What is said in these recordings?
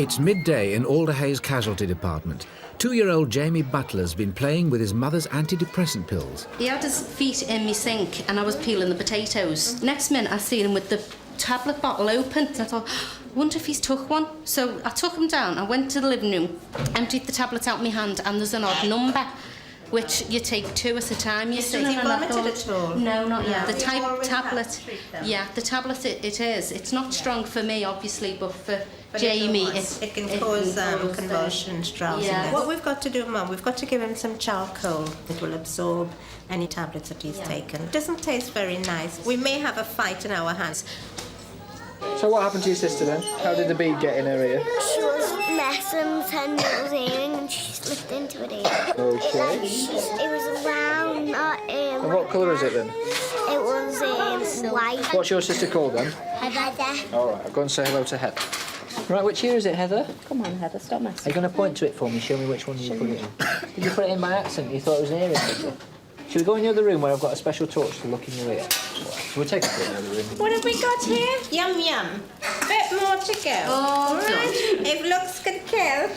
It's midday in Alder Casualty Department. 2-year-old Jamie Butler's been playing with his mother's antidepressant pills. He had his feet in my sink and I was peeling the potatoes. Next minute I seen him with the tablet bottle open. I thought, I wonder if he's took one. So I took him down, I went to the living room, emptied the tablet out of my hand, and there's an odd number, which you take 2 at a time, you see. Has he vomited at all? No, not yet. The Have you type already tablet, had yeah, the tablet it is. It's not strong for me, obviously, but for But Jamie, it can cause convulsions, drowsiness. Yeah. What we've got to do, Mum, we've got to give him some charcoal. It will absorb any tablets that he's taken. It doesn't taste very nice. We may have a fight in our hands. So what happened to your sister then? How did the bead get in her ear? She was messing with her nose earring and she slipped into it ear. Okay. It was round, not And what colour is it then? It was white. What's your sister called then? Heather. All right, I'll go and say hello to Heather. Right, which ear is it, Heather? Come on, Heather, stop messing. Are you going to point to it for me? Show me which one you put it in. Did you put it in by accident? You thought it was an earring, did you? Should we go in the other room where I've got a special torch to look in your ear? So we'll take it to the other room. What have we got here? Yum, yum. Bit more to go. Oh, right. If looks could kill,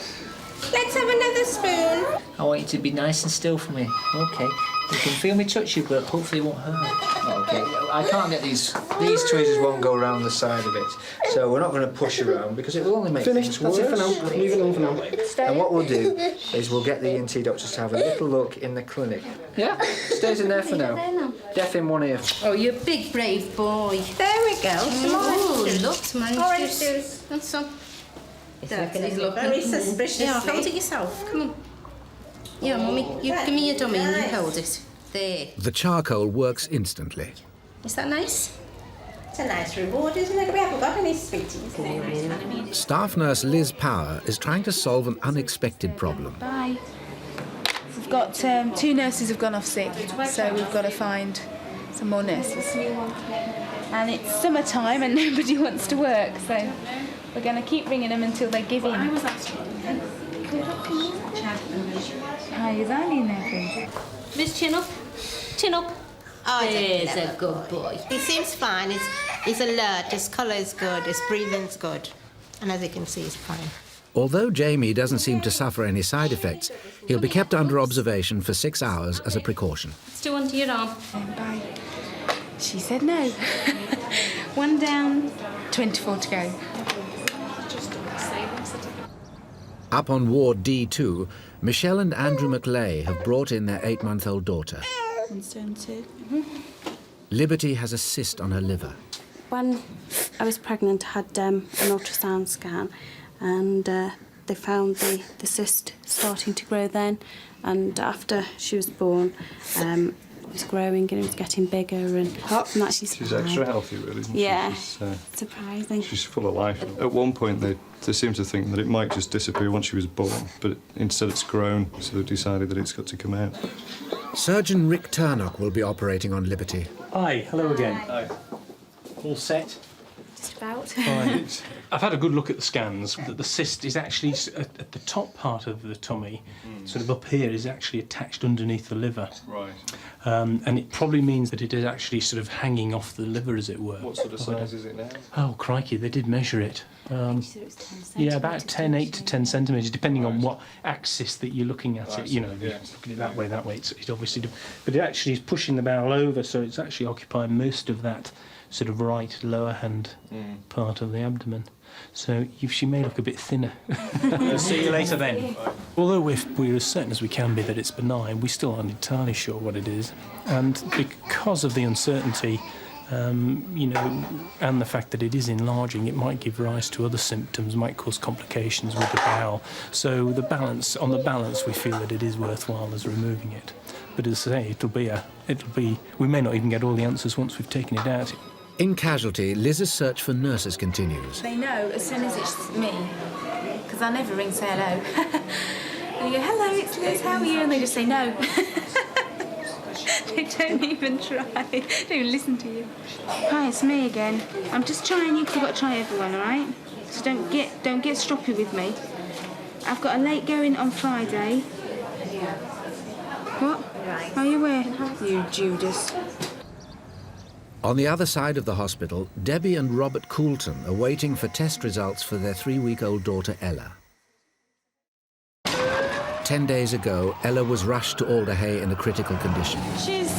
let's have another spoon. I want you to be nice and still for me. Okay. You can feel me touch you, but hopefully it won't hurt. Okay. I can't get these tweezers won't go around the side of it. So we're not going to push around because it will only make things worse. That's it for now. Leave it alone for now. And what we'll do is we'll get the ENT doctors to have a little look in the clinic. Yeah? Stays in there for now. Deaf in one ear. Oh, you're a big, brave boy. There we go. Some Oh, orange juice. look, some orange Orange juice. juice. That's some. He's He's looking very suspiciously. Yeah, hold it yourself. Come on. Yeah, Mummy, you give me your dummy and you hold it. There. The charcoal works instantly. Is that nice? It's a nice reward, isn't it? We haven't got any sweeties. Staff nurse Liz Power is trying to solve an unexpected problem. Bye. We've got 2 nurses have gone off sick, so we've got to find some more nurses. And it's summertime and nobody wants to work, so we're going to keep ringing them until they give in. Hi, is Eileen there, please? Liz, chin up. Chin up. Oh, There's a good boy. He seems fine. He's alert. His colour is good. His breathing's good. And as you can see, he's fine. Although Jamie doesn't seem to suffer any side effects, he'll be kept under observation for 6 hours as a precaution. Let's do under your arm. Bye. She said no. 1 down, 24 to go. Up on Ward D2, Michelle and Andrew McLay have brought in their 8-month-old daughter. Liberty has a cyst on her liver. When I was pregnant, I had an ultrasound scan, and they found the cyst starting to grow then. And after she was born, it was growing and it was getting bigger, and apart from that, she's extra healthy, really, isn't she? Yeah, She's, surprising. she's full of life. At one point, they seemed to think that it might just disappear once she was born, but instead it's grown, so they decided that it's got to come out. Surgeon Rick Turnock will be operating on Liberty. Hi, hello again. Hi. All set? Just about. Fine. I've had a good look at the scans. The cyst is actually at the top part of the tummy, sort of up here, is actually attached underneath the liver. Right. And it probably means that it is actually sort of hanging off the liver, as it were. What sort of size is it now? Oh, crikey, they did measure it. Yeah, about 8 to 10 centimetres, depending on what axis that you're looking at it. You know, yeah. looking at it that way, it obviously... But it actually is pushing the bowel over, so it's actually occupying most of that sort of right lower hand part of the abdomen. So she may look a bit thinner. See you later then. Although we're as certain as we can be that it's benign, we still aren't entirely sure what it is. And because of the uncertainty, you know, and the fact that it is enlarging, it might give rise to other symptoms, might cause complications with the bowel. So on the balance, we feel that it is worthwhile as removing it. But as I say, we may not even get all the answers once we've taken it out. In Casualty, Liz's search for nurses continues. They know as soon as it's me, because I never ring say hello. And you go, hello, it's Liz, how are you? And they just say no. They don't even try. They don't even listen to you. Hi, it's me again. I'm just trying you because I've got to try everyone, all right? So don't get stroppy with me. I've got a late going on Friday. What? Are you where? You Judas. On the other side of the hospital, Debbie and Robert Coulton are waiting for test results for their 3-week-old daughter Ella. 10 days ago, Ella was rushed to Alder in a critical condition. She's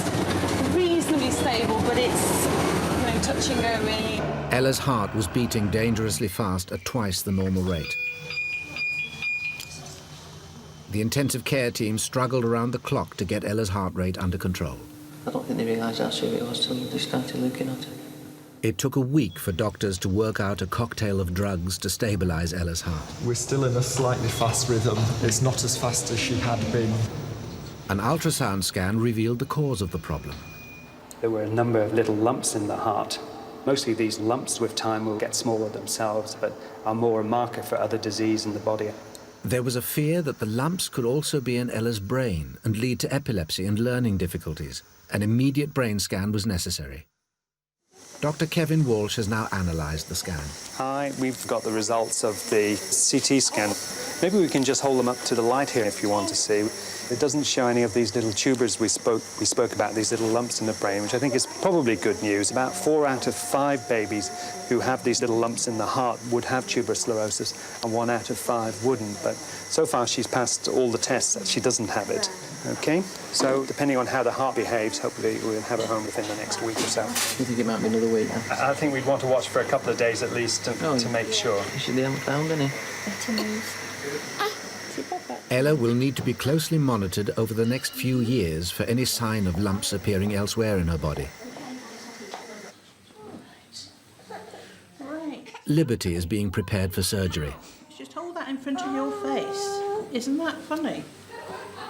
reasonably stable, but it's, touch and go, really. Ella's heart was beating dangerously fast at twice the normal rate. The intensive care team struggled around the clock to get Ella's heart rate under control. I don't think they realised how severe it was till they started looking at it. It took a week for doctors to work out a cocktail of drugs to stabilise Ella's heart. We're still in a slightly fast rhythm. It's not as fast as she had been. An ultrasound scan revealed the cause of the problem. There were a number of little lumps in the heart. Mostly these lumps with time will get smaller themselves, but are more a marker for other disease in the body. There was a fear that the lumps could also be in Ella's brain and lead to epilepsy and learning difficulties. An immediate brain scan was necessary. Dr. Kevin Walsh has now analysed the scan. Hi, we've got the results of the CT scan. Maybe we can just hold them up to the light here if you want to see. It doesn't show any of these little tubers we spoke about, these little lumps in the brain, which I think is probably good news. About 4 out of 5 babies who have these little lumps in the heart would have tuberous sclerosis, and 1 out of 5 wouldn't. But so far she's passed all the tests that she doesn't have it. OK? So depending on how the heart behaves, hopefully we'll have her home within the next week or so. Do you think it might be another week? I think we'd want to watch for a couple of days at least to make sure. They haven't found any. Ella will need to be closely monitored over the next few years for any sign of lumps appearing elsewhere in her body. Right. Liberty is being prepared for surgery. Just hold that in front of your face. Isn't that funny?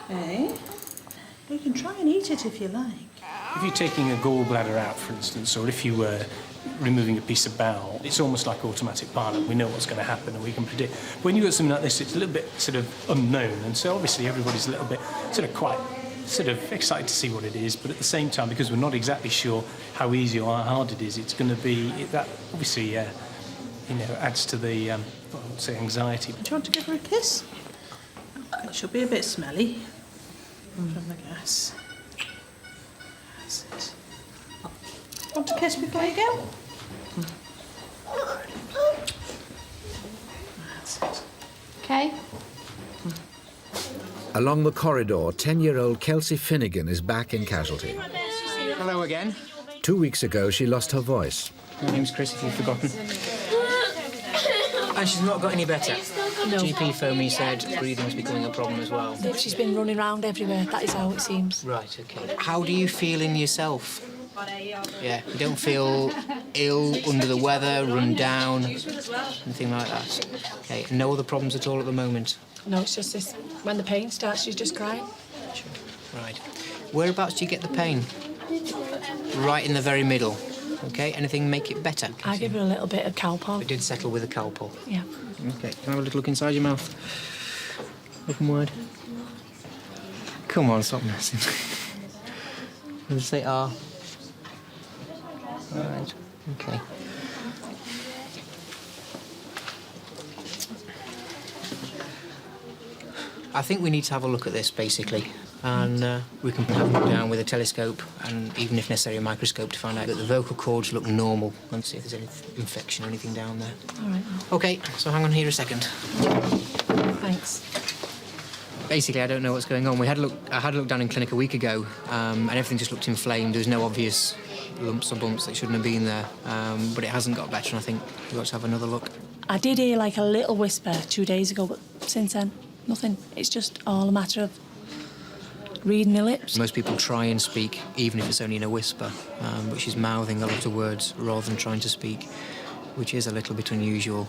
Eh? You can try and eat it if you like. If you're taking a gallbladder out, for instance, or if you were removing a piece of bowel, it's almost like automatic pilot. We know what's going to happen and we can predict. When you've got something like this, it's a little bit sort of unknown, and so obviously everybody's a little bit quite excited to see what it is, but at the same time, because we're not exactly sure how easy or how hard it is, it's going to be, that obviously, adds to the, I would say, anxiety. Do you want to give her a kiss? Okay, she'll be a bit smelly from the gas. That's it. Want a kiss before you go? That's it. Okay. Along the corridor, 10-year-old Kelsey Finnegan is back in casualty. Hello again. 2 weeks ago, she lost her voice. My name's Chris, if you've forgotten. And she's not got any better. No. GP phoned me, said breathing's becoming a problem as well. She's been running around everywhere, that is how it seems. Right, OK. How do you feel in yourself? Yeah, you don't feel ill, under the weather, run down, anything like that? OK, no other problems at all at the moment? No, it's just this. When the pain starts, she's just crying. Sure. Right. Whereabouts do you get the pain? Right in the very middle. OK, anything make it better? I give her a little bit of Calpol. It did settle with a Calpol? Yeah. OK, can I have a little look inside your mouth? Open wide. Come on, stop messing. Let's say R. All right, OK. I think we need to have a look at this, basically. And we can have a look down with a telescope and, even if necessary, a microscope to find out that the vocal cords look normal and see if there's any infection or anything down there. All right. OK, so hang on here a second. Thanks. Basically, I don't know what's going on. I had a look down in clinic a week ago, and everything just looked inflamed. There was no obvious lumps or bumps that shouldn't have been there. But it hasn't got better, and I think we've got to have another look. I did hear like a little whisper 2 days ago, but since then, nothing. It's just all a matter of reading my lips. Most people try and speak, even if it's only in a whisper, but she's mouthing a lot of words rather than trying to speak, which is a little bit unusual.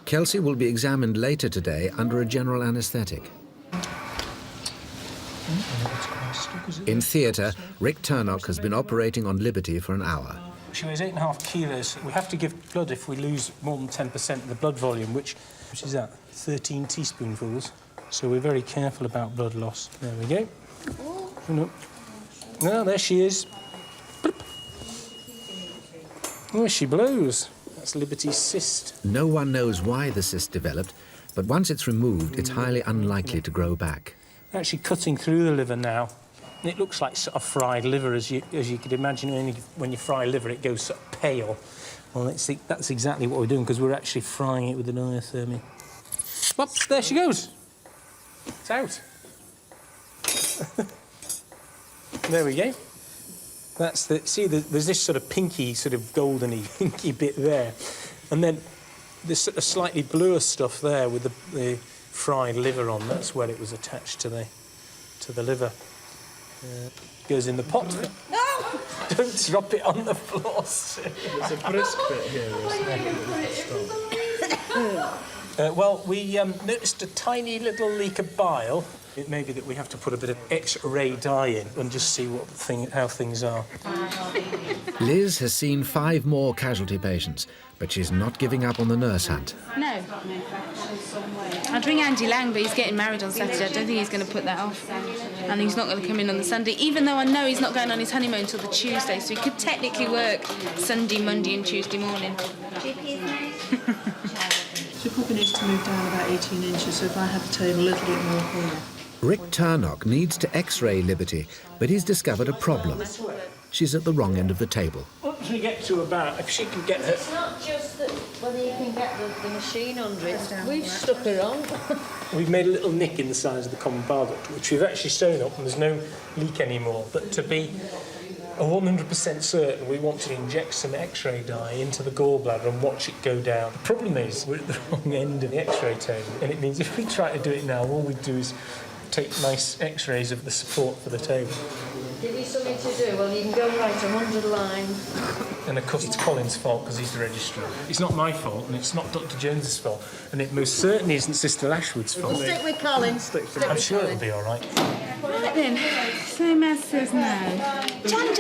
Kelsey will be examined later today under a general anaesthetic. In theatre, Rick Turnock has been operating on Liberty for an hour. She weighs 8.5 kilos. We have to give blood if we lose more than 10% of the blood volume, which is that, 13 teaspoonfuls. So we're very careful about blood loss. There we go. No, there she is. Oh, she blows. That's Liberty's cyst. No one knows why the cyst developed, but once it's removed, it's highly unlikely to grow back. Actually cutting through the liver now, It looks like sort of fried liver, as you could imagine. When you fry liver, it goes sort of pale. Well, that's exactly what we're doing, because we're actually frying it with an isothermy. Well, there she goes. It's out. There we go. That's the... See, there's this sort of pinky, sort of goldeny, pinky bit there. And then this sort of slightly bluer stuff there with the fried liver on. That's where it was attached to the liver. Goes in the pot. No! Don't drop it on the floor, Sue. There's a brisk bit here, isn't there? Well, we noticed a tiny little leak of bile. It may be that we have to put a bit of X-ray dye in and just see how things are. Liz has seen 5 more casualty patients, but she's not giving up on the nurse hunt. No. I'd ring Andy Lang, but he's getting married on Saturday. I don't think he's going to put that off. And he's not going to come in on the Sunday, even though I know he's not going on his honeymoon until the Tuesday, so he could technically work Sunday, Monday and Tuesday morning. She probably needs to move down about 18 inches, so if I had the table a little bit more here. Rick Turnock needs to X-ray Liberty, but he's discovered a problem. She's at the wrong end of the table. Once we get to about, if she can get her... It's not just that whether you can get the machine under it. We've stuck her on. We've made a little nick in the sides of the common bile duct, which we've actually sewn up, and there's no leak anymore. But to be 100% certain, we want to inject some X-ray dye into the gallbladder and watch it go down. The problem is we're at the wrong end of the X-ray table, and it means if we try to do it now, all we do is take nice X-rays of the support for the table. Give you something to do? Well, you can go right 100 lines. And of course it's Colin's fault because he's the registrar. It's not my fault, and it's not Dr. Jones's fault, and it most certainly isn't Sister Lashwood's fault. Stick with Colin. I'm sure it'll be all right. Right then, same as says now. Jan,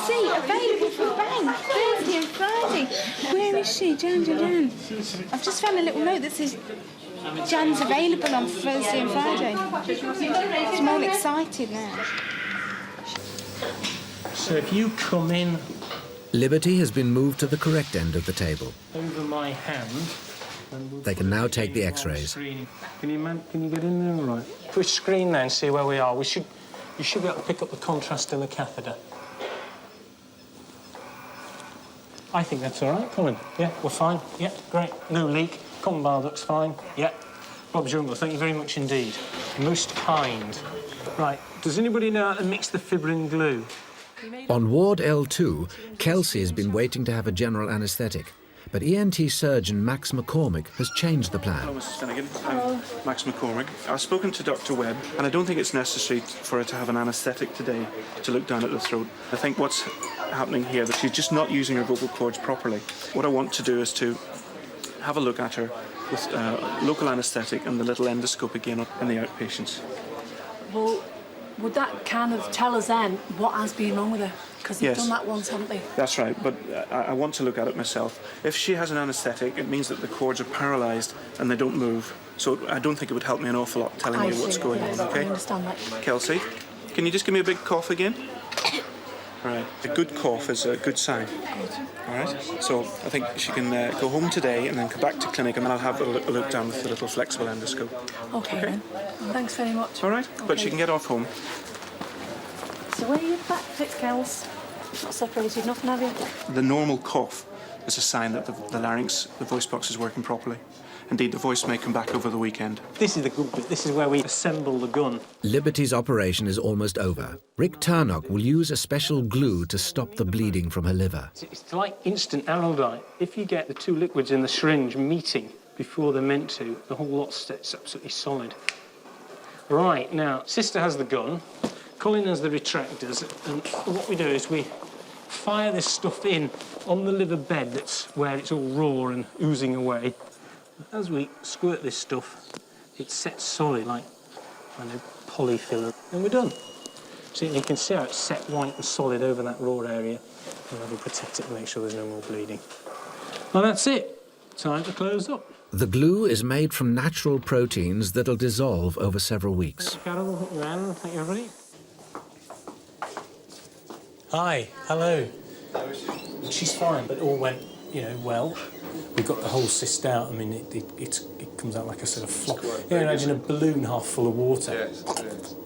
see, available for bank, Thursday and Friday. Where is she? Jan. I've just found a little note that says Jan's available on Thursday and Friday. I'm all excited now. So if you come in... Liberty has been moved to the correct end of the table. Over my hand... They can now take the X-rays. Can you get in there all right? Push screen there and see where we are. You should be able to pick up the contrast in the catheter. I think that's all right, Colin. Yeah, we're fine. Yeah, great. No leak. Common bile duct's fine. Yeah. Bob's your uncle. Thank you very much indeed. Most kind. Right. Does anybody know how to mix the fibrin glue? On Ward L2, Kelsey has been waiting to have a general anaesthetic, but ENT surgeon Max McCormick has changed the plan. Hello, Mrs. Finnegan. I'm Max McCormick. I've spoken to Dr. Webb, and I don't think it's necessary for her to have an anaesthetic today to look down at the throat. I think what's happening here, that she's just not using her vocal cords properly. What I want to do is to have a look at her with local anaesthetic and the little endoscope again in the outpatients. Well, would that kind of tell us then what has been wrong with her? Because they've Yes. done that once, haven't they? That's right, but I want to look at it myself. If she has an anaesthetic, it means that the cords are paralysed and they don't move. So I don't think it would help me an awful lot telling you what's going on, I OK? understand that. Kelsey, can you just give me a big cough again? All right, a good cough is a good sign. All right, so I think she can go home today and then come back to clinic, and then I'll have a look down with the little flexible endoscope. Okay, then. Thanks very much. All right, but she can get off home. So where are you back, Kels? Not separated nothing, have you? The normal cough is a sign that the larynx, the voice box, is working properly. Indeed, the voice may come back over the weekend. This is the good bit. This is where we assemble the gun. Liberty's operation is almost over. Rick Turnock will use a special glue to stop the bleeding from her liver. It's like instant araldite. If you get the two liquids in the syringe meeting before they're meant to, the whole lot sits absolutely solid. Right, now, Sister has the gun, Colin has the retractors, and what we do is we fire this stuff in on the liver bed that's where it's all raw and oozing away. As we squirt this stuff, it sets solid like polyfiller, and we're done. So you can see how it's set white and solid over that raw area, and that'll protect it and make sure there's no more bleeding. Well, that's it. Time to close up. The glue is made from natural proteins that'll dissolve over several weeks. Carol, hook your hand. Thank you, everybody. Hi, hello. She's fine, but it all went well. We've got the whole cyst out. I mean, it comes out like a sort of flop. Imagine a balloon half full of water,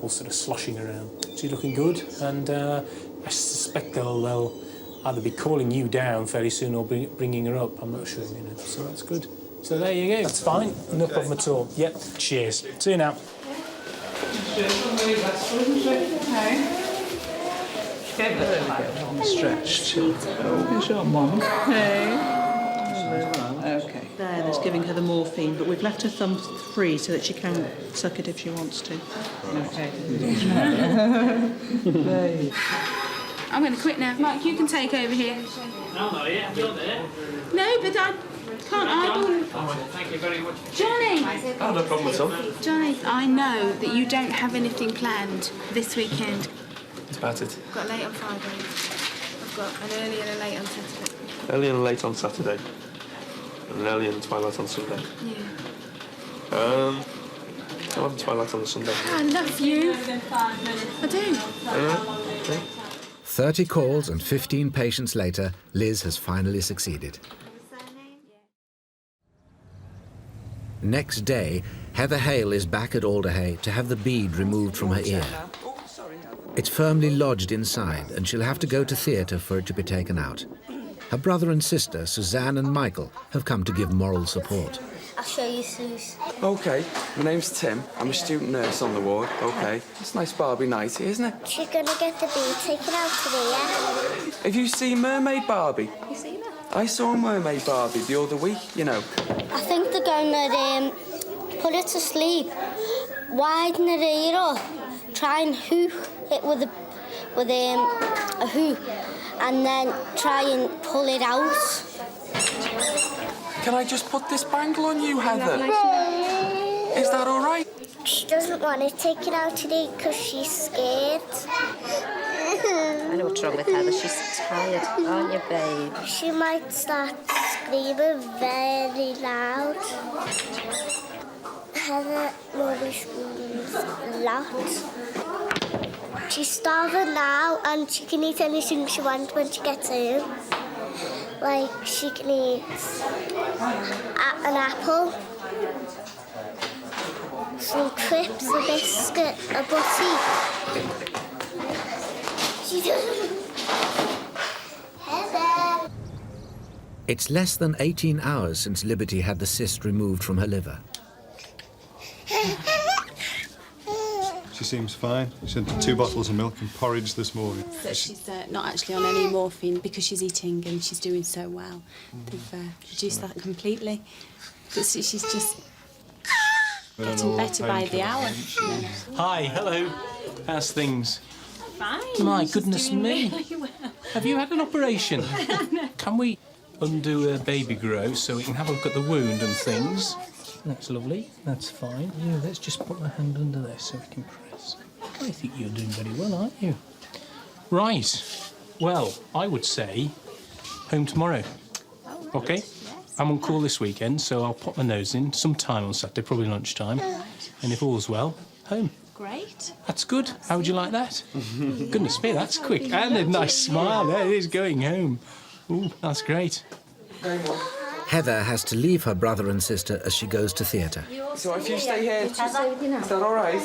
all sort of sloshing around. She's looking good, and I suspect they'll either be calling you down fairly soon or bringing her up. I'm not sure, so that's good. So there you go. That's fine. No problem at all. Yep. Cheers. See you now. Stretched. Is your mum? Hey. Okay. There, that's giving her the morphine, but we've left her thumb free so that she can suck it if she wants to. Okay. I'm going to quit now. Mike, you can take over here. No, not yet. You're there. No, but I can't eyeball. Thank you very much. Johnny! Oh, no problem at all. Johnny, I know that you don't have anything planned this weekend. It's about it. I've got late on Friday. I've got an early and a late on Saturday. Early and late on Saturday. And an early and twilight on Sunday. Yeah. I'll have a twilight on the Sunday. I love you. I do. Okay. 30 calls and 15 patients later, Liz has finally succeeded. Next day, Heather Hale is back at Alder to have the bead removed from her ear. It's firmly lodged inside, and she'll have to go to theatre for it to be taken out. Her brother and sister, Suzanne and Michael, have come to give moral support. I'll show you, Suze. OK, my name's Tim. I'm a student nurse on the ward. OK, it's a nice Barbie night, isn't it? She's going to get the bead taken out today, yeah? Have you seen Mermaid Barbie? You seen her? I saw Mermaid Barbie the other week, I think they're going to put her to sleep, widen her ear up, try and hook it with a hook, and then try and pull it out. Can I just put this bangle on you, Heather? Is that all right? She doesn't want it taken out today because she's scared. I know what's wrong with Heather. She's tired, aren't you, babe? She might start screaming very loud. Heather normally screams a lot. She's starving now and she can eat anything she wants when she gets home. Like, she can eat an apple, some crisps, a biscuit, a butty. She doesn't. Heather! It's less than 18 hours since Liberty had the cyst removed from her liver. She seems fine. She had 2 bottles of milk and porridge this morning. But she's not actually on any morphine because she's eating and she's doing so well. They've reduced that completely. But she's just getting better by the hour. Hi, hello. How's things? Fine. My goodness me. Really well. Have you had an operation? Can we undo a baby grow so we can have a look at the wound and things? That's lovely. That's fine. Yeah, let's just put my hand under there so we can press. I think you're doing very well, aren't you? Right. Well, I would say home tomorrow. OK? I'm on call this weekend, so I'll pop my nose in sometime on Saturday, probably lunchtime. And if all's well, home. Great. That's good. How would you like that? Goodness me, that's quick. And a nice smile. There it is, going home. Ooh, that's great. Heather has to leave her brother and sister as she goes to theatre. So if you stay here, is that all right?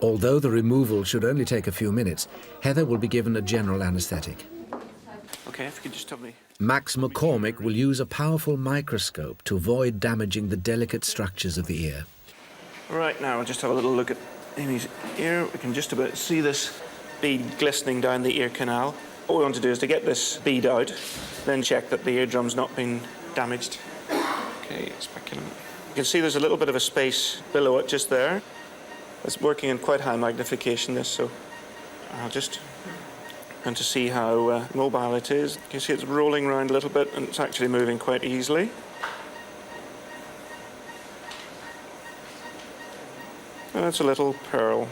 Although the removal should only take a few minutes, Heather will be given a general anaesthetic. OK, if you could just tell me. Max McCormick will use a powerful microscope to avoid damaging the delicate structures of the ear. Right, now I'll just have a little look at Amy's ear. We can just about see this bead glistening down the ear canal. What we want to do is to get this bead out, then check that the eardrum's not been damaged. OK, speculum. You can see there's a little bit of a space below it just there. It's working in quite high magnification, this, so I'll just want to see how mobile it is. You can see it's rolling around a little bit and it's actually moving quite easily. And it's a little pearl.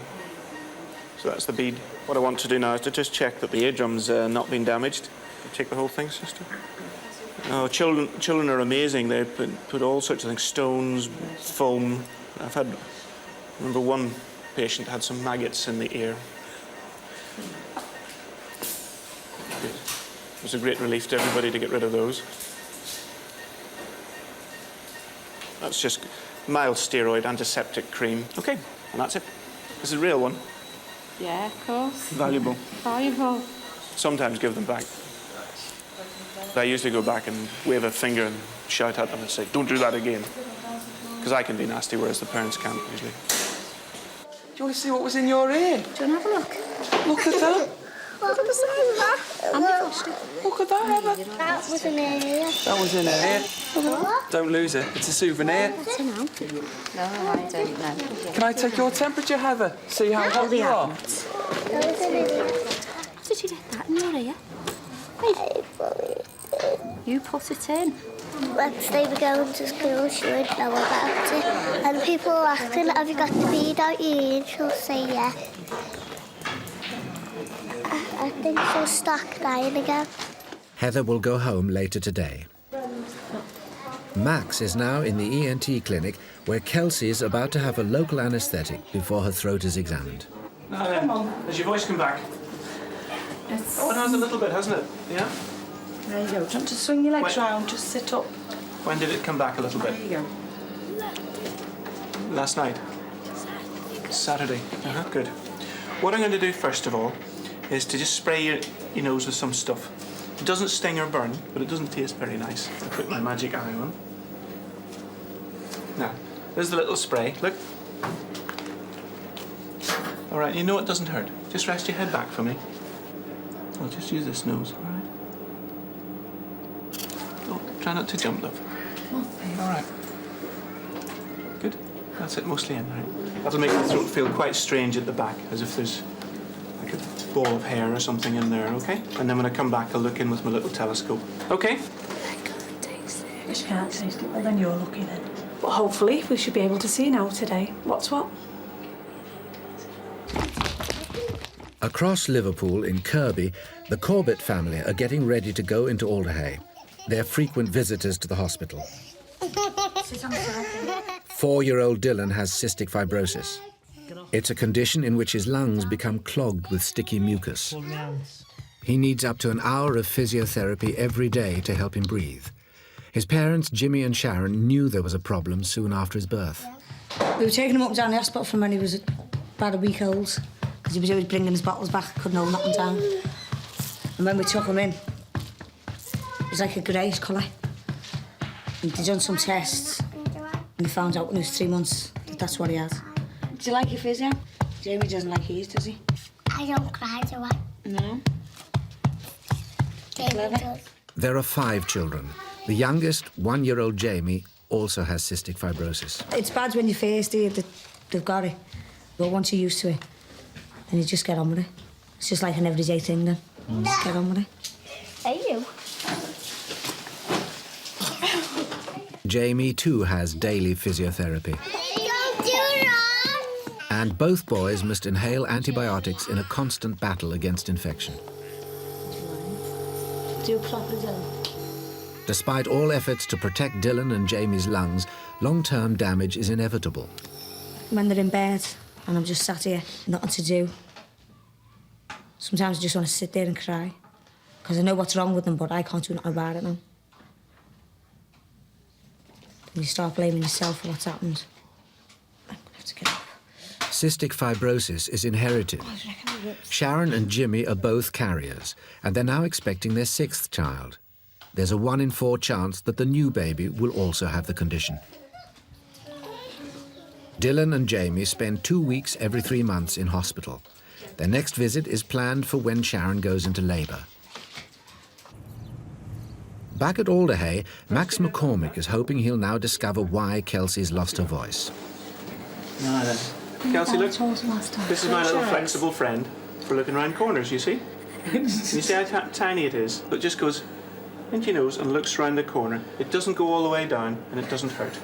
So that's the bead. What I want to do now is to just check that the eardrum's not been damaged. Take the whole thing, sister. Oh, children are amazing. They put all sorts of things, stones, foam. I remember one patient had some maggots in the ear. Good. It was a great relief to everybody to get rid of those. That's just mild steroid antiseptic cream. Okay, and that's it. This is a real one. Yeah, of course. Valuable. Valuable. Sometimes give them back. I usually go back and wave a finger and shout at them and say, don't do that again. Because I can be nasty, whereas the parents can't usually. Do you want to see what was in your ear? Do you want to have a look? Look at that. Look at the size of that. Look at that, Heather. That was in her ear. That was in her ear. Don't lose it. It's a souvenir. That's a no. No, I don't know. Can I take your temperature, Heather? See how hot you are? That was in her ear. How did you get that in your ear? You put it in. Wednesday we going to school, she wouldn't know about it. And people were asking, have you got the bead out your ear? And she'll say yeah. I think she'll start crying again. Heather will go home later today. Max is now in the ENT clinic where Kelsey is about to have a local anaesthetic before her throat is examined. Now then, has your voice come back? Oh, it has a little bit, hasn't it? Yeah? There you go. Do you want to swing your legs round? Just sit up. When did it come back a little bit? There you go. Last night? Saturday. Good. What I'm going to do first of all is to just spray your nose with some stuff. It doesn't sting or burn, but it doesn't taste very nice. I put my magic eye on. Now, there's the little spray. Look. All right, you know it doesn't hurt. Just rest your head back for me. I'll just use this nose, all right? Oh, try not to jump, love. All right. Good. That's it, mostly in, right? That'll make the throat feel quite strange at the back, as if there's like a ball of hair or something in there, okay? And then when I come back, I'll look in with my little telescope. Okay? She can't taste it. Well, then you're lucky then. But hopefully we should be able to see now today. What's what? Across Liverpool, in Kirby, the Corbett family are getting ready to go into Alder. They're frequent visitors to the hospital. 4-year-old Dylan has cystic fibrosis. It's a condition in which his lungs become clogged with sticky mucus. He needs up to an hour of physiotherapy every day to help him breathe. His parents, Jimmy and Sharon, knew there was a problem soon after his birth. We were taking him up down the hospital from when he was about a week old, because he was always bringing his bottles back, couldn't hold nothing down. And when we took him in, it was like a greyish colour. And they done some tests, and they found out when he was 3 months that that's what he had. Do you like your physio? Jamie doesn't like his, does he? I don't cry, do I? No. Jamie does. There are 5 children. The youngest, 1-year-old Jamie, also has cystic fibrosis. It's bad when you first hear that they've got it, but once you're used to it, then you just get on with it. It's just like an everyday thing then. Just get on with it. Are you? Jamie too has daily physiotherapy. Don't do wrong! And both boys must inhale antibiotics in a constant battle against infection. Do proper Dylan. Despite all efforts to protect Dylan and Jamie's lungs, long-term damage is inevitable. When they're in bed and I'm just sat here, nothing to do, sometimes I just want to sit there and cry. Because I know what's wrong with them, but I can't do nothing about it now. And you start blaming yourself for what's happened. I'm gonna have to get up. Cystic fibrosis is inherited. Sharon and Jimmy are both carriers, and they're now expecting their 6th child. There's a 1 in 4 chance that the new baby will also have the condition. Dylan and Jamie spend 2 weeks every 3 months in hospital. Their next visit is planned for when Sharon goes into labour. Back at Alder, Max McCormick is hoping he'll now discover why Kelsey's lost her voice. Now then. Kelsey, look. This is my little flexible friend for looking around corners, you see? You see how tiny it is? It just goes into your nose and looks around the corner. It doesn't go all the way down and it doesn't hurt.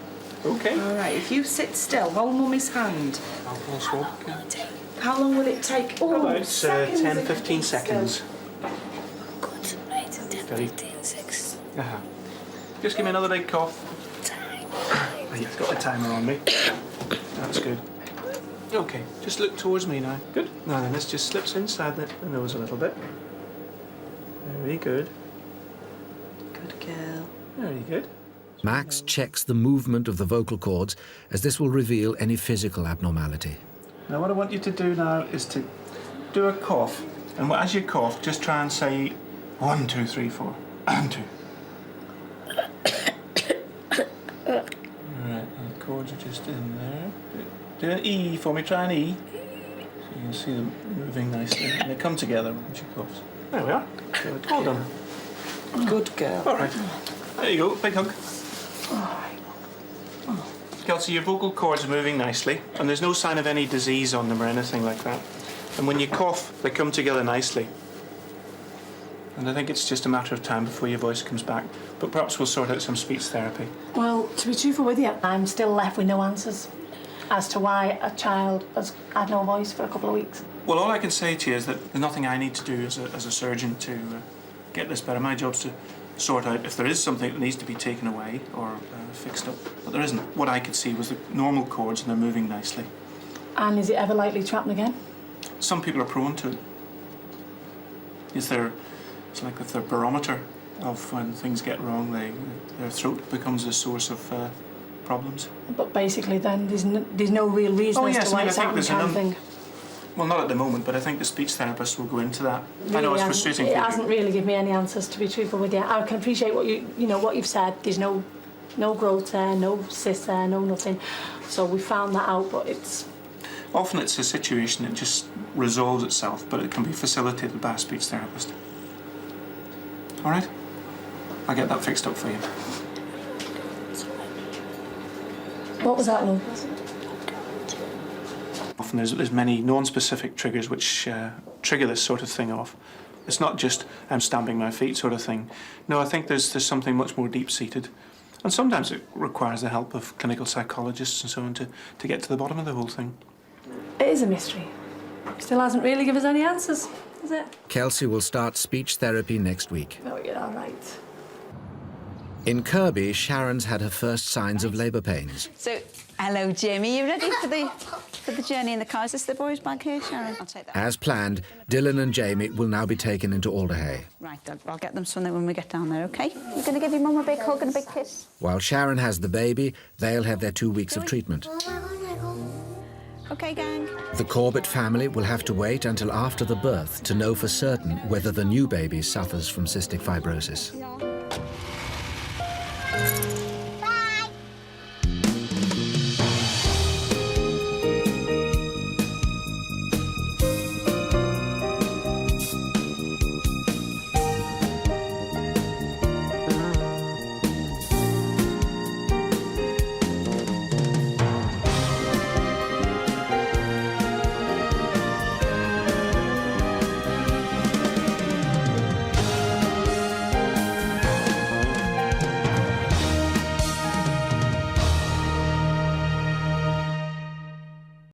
Okay? All right, if you sit still, hold Mummy's hand. How long will it take? Oh, about 10, 15 seconds. Good. Right, 10, 15, 6. Just give me another big cough. I've got a timer on me. That's good. Okay, just look towards me now. Good. Now then, this just slips inside the nose a little bit. Very good. Very good. Max checks the movement of the vocal cords, as this will reveal any physical abnormality. Now what I want you to do now is to do a cough, and as you cough, just try and say 1, 2, 3, 4, and 2. Right, and the chords are just in there. Do an E for me, try an E. So you can see them moving nicely, and they come together when she coughs. There we are. Good. Well done. Good girl. All right. There you go, big hug. Kelsey, your vocal cords are moving nicely, and there's no sign of any disease on them or anything like that. And when you cough, they come together nicely. And I think it's just a matter of time before your voice comes back. But perhaps we'll sort out some speech therapy. Well, to be truthful with you, I'm still left with no answers as to why a child has had no voice for a couple of weeks. Well, all I can say to you is that there's nothing I need to do as a surgeon to get this better. My job's to sort out if there is something that needs to be taken away or fixed up. But there isn't. What I could see was the normal chords, and they're moving nicely. And is it ever likely to happen again? Some people are prone to it. It's like with their barometer of when things get wrong, their throat becomes a source of problems. But basically then there's no real reason as to why it's happening, kind of thing. Well, not at the moment, but I think the speech therapist will go into that. Really, I know it's frustrating for you. It hasn't really given me any answers, to be truthful with you. I can appreciate what what you've said. There's no growth there, no cyst there, no nothing. So we found that out, but it's... Often it's a situation that just resolves itself, but it can be facilitated by a speech therapist. All right? I'll get that fixed up for you. What was that, love? Often there's many non-specific triggers which trigger this sort of thing off. It's not just I'm stamping my feet sort of thing. No, I think there's something much more deep-seated. And sometimes it requires the help of clinical psychologists and so on to get to the bottom of the whole thing. It is a mystery. Still hasn't really given us any answers, is it? Kelsey will start speech therapy next week. No, you're all right. In Kirby, Sharon's had her first signs of labour pains. So, hello, Jamie. You ready for the journey in the car? Is this the boys' bag here, Sharon? I'll take that. As planned, Dylan and Jamie will now be taken into Alder. Right, I'll get them something when we get down there, OK? You're going to give your mum a big hug and a big kiss? While Sharon has the baby, they'll have their 2 weeks of treatment. OK, gang. The Corbett family will have to wait until after the birth to know for certain whether the new baby suffers from cystic fibrosis.